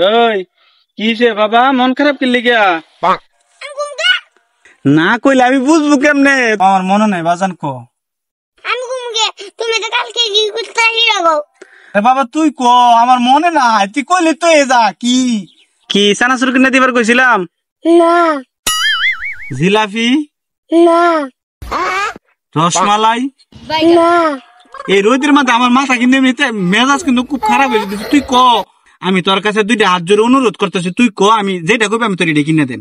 ওই কিসে বাবা মন খারাপ কি লিগা? না কইলে আমি বুঝবো কেমনে? আমার মনে নাই বাজান কো। তুমি তো কালকে কি করতে যাবো? বাবা তুই কো, আমার মনে নাই, তুই কইলি তো এ যা। কি কি চানাচুর কিনে দিবার কইছিলাম? না জিলাপি না রসমালাই না। এই রোদের মধ্যে আমার মাথা কিন্তু এমনিতে মেজাজ কিন্তু খুব খারাপ হয়ে যেতেছে। তুই ক, আমি তোর কাছে দুইটা হাত জোরে অনুরোধ করতেছি, তুই ক, আমি যেটা কইবি আমি তোর এটা কিনে দেন।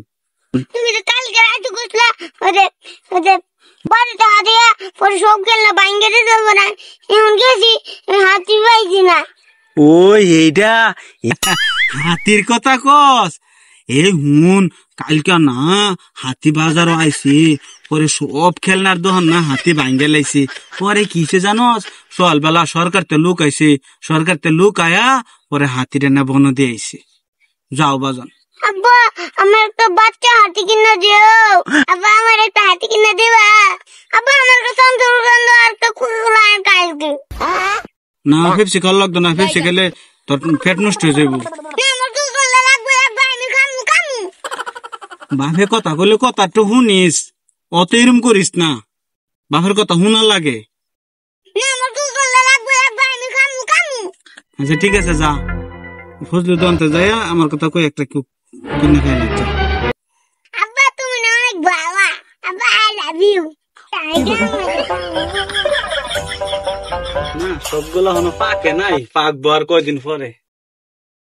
তুমি তো কালকে রাতে কইছিলা ওদের ওদের বাড়িতে হাতিয়া পরে সব খেলনা ভাঙ্গে দিয়ে দেবো না, এমন গেছি হাতি পাইছি না। ওই এইটা হাতির কথা কস? এ হুন, কালকে না হাতি বাজারও আইছি, পরে সব খেলনার দোকান না হাতি ভাঙ্গে লাইছে। পরে কিসে জানোস, সকালবেলা সরকারতে লোক আইছে, সরকারতে লোক আয়া পরে হাতিটা না বন দিয়ে আইছে। যাও বাজান। আব্বা আমার একটা বাচ্চা হাতি কিনে দিও। আব্বা আমার একটা হাতি কিনে দিবা। আব্বা আমার একটা সন্তোষ আর একটা কুকুর আর কালকে না ফেপসি খাওয়া লাগতো না, ফেপসি খেলে তোর পেট নষ্ট হয়ে যাবো। আমার কুকুর লাগবে। আব্বা আমি খামু খামু। বাপের কথা বলে কথা একটু শুনিস, অত এরম করিস না, বাপের কথা শুনা লাগে। আমার কুকুর লাগবে। আব্বা আমি খামু খামু। আচ্ছা ঠিক আছে, যা ফজলু দন্তে যাই, আমার কথা কই একটা কিনে খাই নিচ্ছে। আব্বা তুমি না অনেক ভালো। আব্বা আই লাভ ইউ। না সবগুলো হনো পাকে নাই, পাকবো আর কয়দিন পরে।